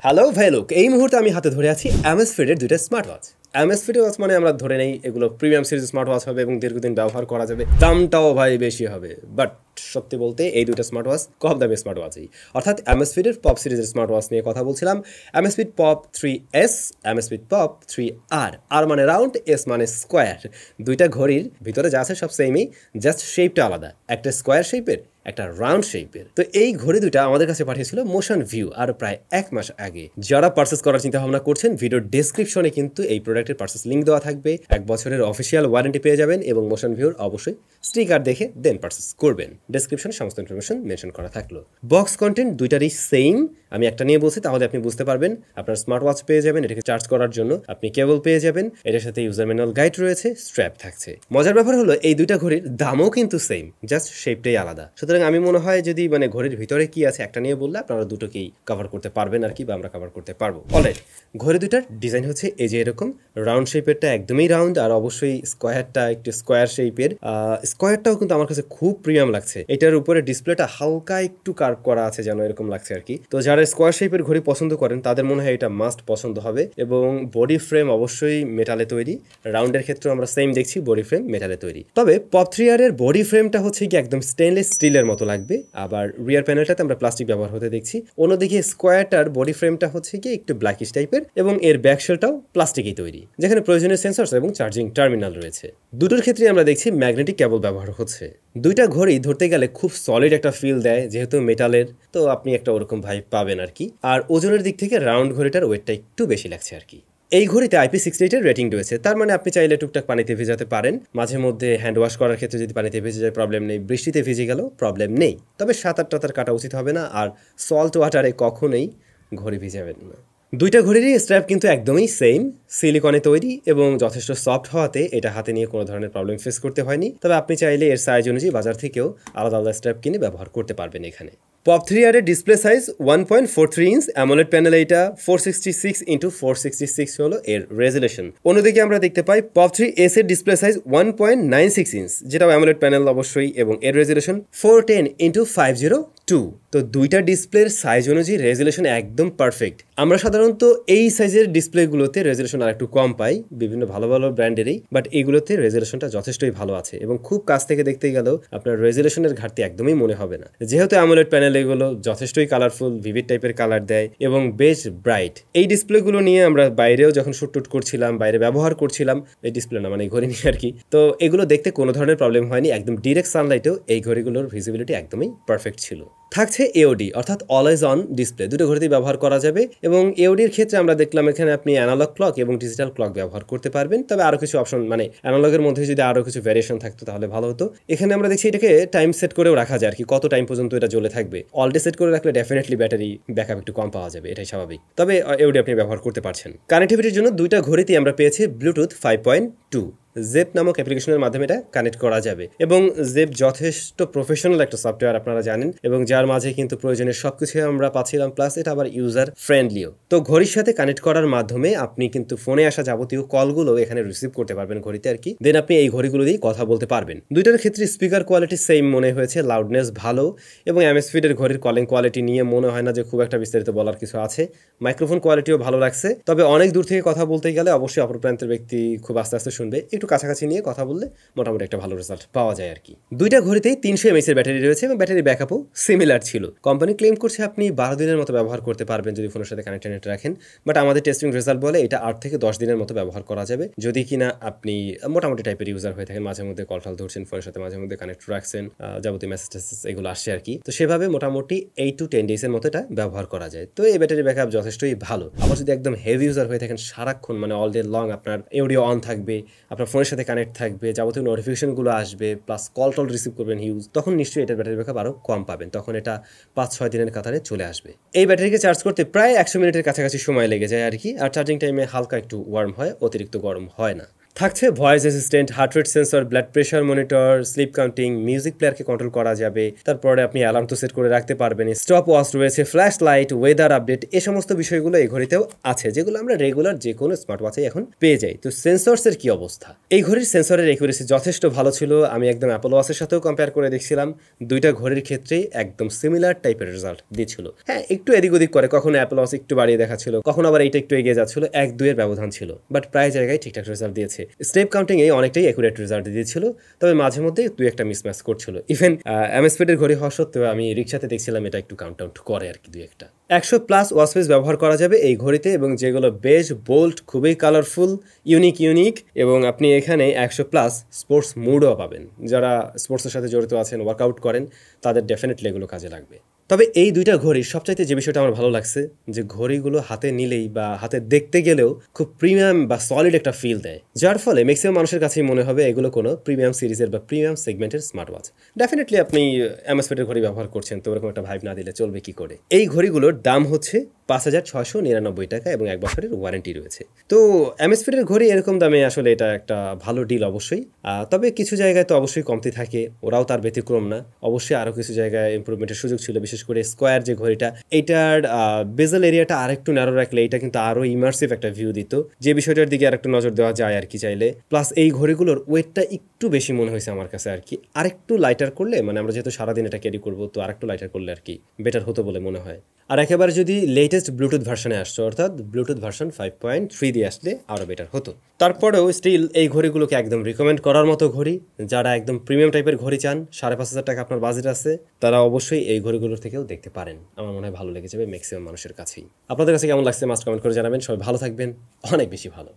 Hello ভাই লোক, এই মুহূর্তে আমি হাতে ধরে আছি Amazfit এর দুইটা স্মার্ট ওয়াচ। Amazfit ওয়াচ মানে আমরা ধরে নেই এগুলো প্রিমিয়াম সিরিজ স্মার্ট ওয়াচ হবে এবং দীর্ঘদিন ব্যবহার করা যাবে, দামটাও ভাই বেশি হবে। বাট সত্যি বলতে এই দুইটা স্মার্ট ওয়াচ কম দামি স্মার্ট ওয়াচই, অর্থাৎ Amazfit এর পপ সিরিজের স্মার্ট ওয়াচ নিয়ে কথা বলছিলাম। Amazfit POP 3S, Amazfit POP 3R, আর মানে রাউন্ড, এস মানে স্কোয়ার। দুইটা ঘড়ির ভিতরে যা আছে সব সেমই, জাস্ট শেপটা আলাদা, একটা স্কোয়ার শেপের একটা রাউন্ড শেপের। তো এই ঘড়ি দুইটা আমাদের কাছে পাঠিয়েছিল মোশন ভিউ আর প্রায় 1 মাস আগে। যারা পারচেস করার চিন্তা ভাবনা করছেন, ভিডিওর ডেসক্রিপশনে কিন্তু এই প্রোডাক্টের পারচেস লিঙ্ক দেওয়া থাকবে। 1 বছরের অফিসিয়াল ওয়ারেন্টি পেয়ে যাবেন এবং মোশন ভিউর অবশ্যই স্টিকার দেখে দেন পারচেস করবেন। ডেসক্রিপশনে সমস্ত ইনফরমেশন মেনশন করা থাকলো। বক্স কন্টেন্ট দুইটারই সেম, আমি একটা নিয়ে বলছি তাহলে আপনি বুঝতে পারবেন। আপনার স্মার্ট ওয়াচ পেয়ে যাবেন, এটাকে চার্জ করার জন্য আপনি কেবল পেয়ে যাবেন, এটার সাথে ইউজার ম্যানুয়াল গাইড রয়েছে, স্ট্র্যাপ থাকছে। মজার ব্যাপার হলো এই দুইটা ঘড়ির দামও কিন্তু সেম, জাস্ট শেপটাই আলাদা। সুতরাং আমি মনে হয় যদি ঘড়ির ভিতরে কি আছে একটা নিয়ে বললে আপনারা দুটোকেই কভার করতে পারবেন আর কি, বা আমরা কভার করতে পারবো। অলরাইট, ঘড়ি দুটার ডিজাইন হচ্ছে এই যে এরকম, রাউন্ড শেপেরটা একদমই রাউন্ড, আর অবশ্যই স্কোয়ারটা একটু স্কোয়ার শেপের। স্কোয়ারটাও কিন্তু আমার কাছে খুব প্রিমিয়াম লাগছে। এটার উপরে ডিসপ্লেটা হালকা একটু কার্ভ করা আছে, যেন এরকম লাগছে আর কি। তো যারা স্কোয়ার শেপের ঘড়ি পছন্দ করেন তাদের মনে হয় এটা মাস্ট পছন্দ হবে। এবং বডি ফ্রেম অবশ্যই মেটালে তৈরি, রাউন্ডের ক্ষেত্রে আমরা সেম দেখছি, বডি ফ্রেম মেটালে তৈরি। তবে POP 3R এর বডি ফ্রেমটা হচ্ছে কি একদম স্টেনলেস স্টিলের মতো লাগবে, আবার রিয়ার প্যানেলটাতে আমরা প্লাস্টিক ব্যবহার হতে দেখছি। অন্যদিকে স্কোয়ারটার বডি ফ্রেমটা হচ্ছে কি একটু ব্ল্যাকিশ টাইপের এবং এর ব্যাকশেলটাও প্লাস্টিকই তৈরি, যেখানে প্রয়োজনীয় সেন্সর এবং চার্জিং টার্মিনাল রয়েছে। দুটোর ক্ষেত্রে আমরা দেখছি ম্যাগনেটিক কেবল ব্যবহার হচ্ছে। দুইটা ঘড়ি ধরতে গেলে খুব সলিড একটা ফিল দেয়, যেহেতু মেটালের, তো আপনি একটা ওরকম ভাইব পাবেন আর কি। আর ওজনের দিক থেকে রাউন্ড ঘড়িটার ওয়েটটা একটু বেশি লাগছে আর কি। এই ঘড়িতে IP68 এর রেটিং রয়েছে, তার মানে আপনি চাইলে টুকটাক পানিতে ভেজাতে পারেন। মাঝে মধ্যে হ্যান্ড ওয়াশ করার ক্ষেত্রে যদি পানিতে ভেজে যায় প্রবলেম নেই, বৃষ্টিতে ভিজে গেলেও প্রবলেম নেই। তবে সাঁতার টাতার কাটা উচিত হবে না, আর সল্ট ওয়াটারে কখনোই ঘড়ি ভিজাবেন না। দুইটা ঘড়িরই স্ট্র্যাপ কিন্তু একদমই সেম, সিলিকনে তৈরি এবং যথেষ্ট সফট হওয়াতে এটা হাতে নিয়ে কোনো ধরনের প্রবলেম ফেস করতে হয়নি। তবে আপনি চাইলে এর সাইজ অনুযায়ী বাজার থেকেও আলাদা আলাদা স্ট্র্যাপ কিনে ব্যবহার করতে পারবেন এখানে। POP 3R এর display size 1.43 inch, AMOLED panel, এইটা 466x66 হলো এর রেজুলেশন। অন্যদিকে আমরা দেখতে পাই POP 3S এর ডিসপ্লে সাইজ 1.96 ইঞ্চ, যেটাও অ্যামোলেড প্যানেল অবশ্যই, এবং এর রেজুলেশন 410x502। তো দুইটা ডিসপ্লের সাইজ অনুযায়ী রেজুলেশন একদম পারফেক্ট। আমরা সাধারণত এই সাইজের ডিসপ্লেগুলোতে রেজুলেশন আর একটু কম পাই বিভিন্ন ভালো ভালো ব্র্যান্ডেরই, বাট এইগুলোতে রেজুলেশনটা যথেষ্টই ভালো আছে এবং খুব কাছ থেকে দেখতে গেলেও আপনার রেজুলেশনের ঘাটতি একদমই মনে হবে না, যেহেতু অ্যামোলেড প্যানেল এগুলো যথেষ্টই কালারফুল, ভিভিড টাইপের কালার দেয় এবং বেশ ব্রাইট। এই ডিসপ্লেগুলো নিয়ে আমরা বাইরেও যখন শুট টুট করছিলাম, বাইরে ব্যবহার করছিলাম, এই ডিসপ্লে না মানে এই ঘড়ি নিয়ে আর কি, তো এগুলো দেখতে কোনো ধরনের প্রবলেম হয়নি। একদম ডিরেক্ট সানলাইটেও এই ঘড়িগুলোর ভিজিবিলিটি একদমই পারফেক্ট ছিল। থাকছে AOD অর্থাৎ অলওয়েজ অন ডিসপ্লে, দুটো ঘড়িতেই ব্যবহার করা যাবে। এবং AODর ক্ষেত্রে আমরা দেখলাম এখানে আপনি অ্যানালগ ক্লক এবং ডিজিটাল ক্লক ব্যবহার করতে পারবেন। তবে আরও কিছু অপশন, মানে অ্যানালগের মধ্যে যদি আরও কিছু ভ্যারিয়েশন থাকতো তাহলে ভালো হতো। এখানে আমরা দেখছি এটাকে টাইম সেট করেও রাখা যায় আর কি, কত টাইম পর্যন্ত এটা জ্বলে থাকবে। অল ডে সেট করে রাখলে ডেফিনেটলি ব্যাটারি ব্যাকআপ একটু কম পাওয়া যাবে, এটাই স্বাভাবিক। তবে AOD আপনি ব্যবহার করতে পারছেন। কানেক্টিভিটির জন্য দুইটা ঘড়িতেই আমরা পেয়েছি ব্লুটুথ 5.2। জেপ নামক অ্যাপ্লিকেশনের মাধ্যমে এটা কানেক্ট করা যাবে এবং জেপ যথেষ্ট প্রফেশনাল একটা সফটওয়্যার, আপনারা জানেন, এবং যার মাঝে কিন্তু প্রয়োজনীয় সবকিছু আমরা পাচ্ছিলাম, প্লাস এটা আবার ইউজার ফ্রেন্ডলিও। তো ঘড়ির সাথে কানেক্ট করার মাধ্যমে আপনি কিন্তু ফোনে আসা যাবতীয় কলগুলো এখানে রিসিভ করতে পারবেন ঘড়িতে আর কি। দেন আপনি এই ঘড়িগুলো দিয়ে কথা বলতে পারবেন। দুইটার ক্ষেত্রে স্পিকার কোয়ালিটি সেম মনে হয়েছে, লাউডনেস ভালো, এবং Amazfit এর ঘড়ির কলিং কোয়ালিটি নিয়ে মনে হয় না যে খুব একটা বিস্তারিত বলার কিছু আছে। মাইক্রোফোন কোয়ালিটিও ভালো লাগছে, তবে অনেক দূর থেকে কথা বলতে গেলে অবশ্যই অপর প্রান্তের ব্যক্তি খুব আস্তে আস্তে শুনবে, একটু কাছাকাছি নিয়ে কথা বললে মোটামুটি একটা ভালো রেজাল্ট পাওয়া যায় আর কি। দুইটা ঘড়িতেই 300 mAh এর ব্যাটারি রয়েছে এবং ব্যাটারি ব্যাকআপও সিমিলার ছিল। কোম্পানি ক্লেম করছে আপনি 12 দিনের মতো ব্যবহার করতে পারবেন যদি ফোনের সাথে কানেক্টেড রাখেন, বাট আমাদের টেস্টিং রেজাল্ট বলে এটা 8 থেকে 10 দিনের মতো ব্যবহার করা যাবে, যদি কিনা আপনি মোটামুটি টাইপের ইউজার হয়ে থাকেন, মাঝে মধ্যে কল টল ধরছেন, ফোনের সাথে মাঝে মধ্যে কানেক্ট রাখছেন, যাবতীয় মেসেজ টেসেজ এগুলো আসছে আর কি। তো সেভাবে মোটামুটি 8 to 10 ডেজের মতো এটা ব্যবহার করা যায়। তো এই ব্যাটারি ব্যাকআপ যথেষ্টই ভালো। আবার যদি একদম হেভি ইউজার হয়ে থাকেন, সারাক্ষণ মানে অল ডে লং আপনার অডিও অন থাকবে, আপনার ফোনের সাথে কানেক্ট থাকবে, যাবতীয় নোটিফিকেশনগুলো আসবে, প্লাস কল টল রিসিভ করবেন হিউজ, তখন নিশ্চয়ই এটার ব্যাটারি ব্যাকআপ আরও কম পাবেন, তখন এটা 5-6 দিনের কাতারে চলে আসবে। এই ব্যাটারিকে চার্জ করতে প্রায় 100 মিনিটের কাছাকাছি সময় লেগে যায় আর কি, আর চার্জিং টাইমে হালকা একটু ওয়ার্ম হয়, অতিরিক্ত গরম হয় না। থাকছে voice assistant, heart rate sensor, blood pressure monitor, sleep counting, music প্লেয়ারকে কন্ট্রোল করা যাবে, তারপরে আপনি অ্যালার্ম তো সেট করে রাখতে পারবেন, স্টপ ওয়াচ রয়েছে, ফ্ল্যাশ লাইট, ওয়েদার আপডেট, এই সমস্ত বিষয়গুলো এই ঘড়িতেও আছে, যেগুলো আমরা রেগুলার যে কোনো স্মার্ট ওয়াচে এখন পেয়ে যাই। তো সেন্সরসের কি অবস্থা? এই ঘড়ির সেন্সরের একুরেসি যথেষ্ট ভালো ছিল। আমি একদম অ্যাপল ওয়াচের সাথেও কম্পেয়ার করে দেখছিলাম, দুইটা ঘড়ির ক্ষেত্রেই একদম সিমিলার টাইপের রেজাল্ট দিচ্ছিল। হ্যাঁ, একটু এদিক ওদিক করে, কখনো অ্যাপল ওয়াচ একটু বাড়িয়ে দেখাচ্ছিল, কখনো আবার এইটা একটু এগিয়ে যাচ্ছিল, 1-2 এর ব্যবধান ছিল, বাট প্রায় জায়গায় ঠিকঠাক রেজাল্ট দিয়েছে। স্টেপ কাউন্টিং এ অনেকটাই অ্যাকুরেট রেজাল্ট দিয়েছিল, তবে মাঝে মধ্যে 2-1টা মিসম্যাচ করছিল। ইভেন অ্যামএসফিটের ঘড়ি হওয়া সত্ত্বেও আমি রিক্সাতে দেখছিলাম এটা একটু কাউন্ট আউট করে আর কি 2-1টা। 100+ ওয়াচ ফেস ব্যবহার করা যাবে এই ঘড়িতে, এবং যেগুলো বেজ বোল্ড, খুবই কালারফুল, ইউনিক, এবং আপনি এখানে 100+ স্পোর্টস মুডও পাবেন। যারা স্পোর্টসের সাথে জড়িত আছেন, ওয়ার্কআউট করেন, তাদের ডেফিনেটলি এগুলো কাজে লাগবে। তবে এই দুইটা ঘড়ির সবচাইতে যে বিষয়টা আমার ভালো লাগছে, যে ঘড়িগুলো হাতে নিলেই বা হাতে দেখতে গেলেও খুব প্রিমিয়াম বা সলিড একটা ফিল দেয়, যার ফলে ম্যাক্সিমাম মানুষের কাছেই মনে হবে এগুলো কোনো প্রিমিয়াম সিরিজের বা প্রিমিয়াম সেগমেন্টের স্মার্ট ওয়াচ। ডেফিনেটলি আপনি অ্যামএসফিটের ঘড়ি ব্যবহার করছেন, তো ওরকম একটা ভাইব না দিলে চলবে কি করে? এই ঘড়িগুলোর দাম হচ্ছে 5,699 টাকা এবং 1 বছরের ওয়ারেন্টি রয়েছে। তো অ্যামএসফিটের ঘড়ি এরকম দামে আসলে এটা একটা ভালো ডিল অবশ্যই। তবে কিছু জায়গায় তো অবশ্যই কমতি থাকে, ওরাও তার ব্যতিক্রম না। অবশ্যই আরও কিছু জায়গায় ইমপ্রুভমেন্টের সুযোগ ছিল, বিশেষ করে স্কোয়ার যে ঘড়িটা, এটার বেজেল এরিয়াটা আরেকটু ন্যারো রাখলে এটা কিন্তু আরও ইমার্সিভ একটা ভিউ দিত, যে বিষয়টার দিকে আরেকটু নজর দেওয়া যায় আর কি চাইলে। প্লাস এই ঘড়িগুলোর ওয়েটটা একটু বেশি মনে হয়েছে আমার কাছে আর কি, আরেকটু লাইটার করলে, মানে আমরা যেহেতু সারাদিন এটা ক্যারি করবো, তো আরেকটু লাইটার করলে আর কি বেটার হতো বলে মনে হয়। আর একেবারে যদি লেটেস্ট ব্লুটুথ ভার্সনে আসছো, অর্থাৎ ব্লুটুথ ভার্সন 5.3 দিয়ে আসলে আরও বেটার হতো। তারপরেও স্টিল এই ঘড়িগুলোকে একদম রিকমেন্ড করার মতো ঘড়ি। যারা একদম প্রিমিয়াম টাইপের ঘড়ি চান, 5,500 টাকা আপনার বাজেট আছে, তারা অবশ্যই এই ঘড়িগুলোর থেকেও দেখতে পারেন। আমার মনে হয় ভালো লেগে যাবে ম্যাক্সিমাম মানুষের কাছেই। আপনাদের কাছে কেমন লাগছে মাস্ট কমেন্ট করে জানাবেন। সবাই ভালো থাকবেন, অনেক বেশি ভালো।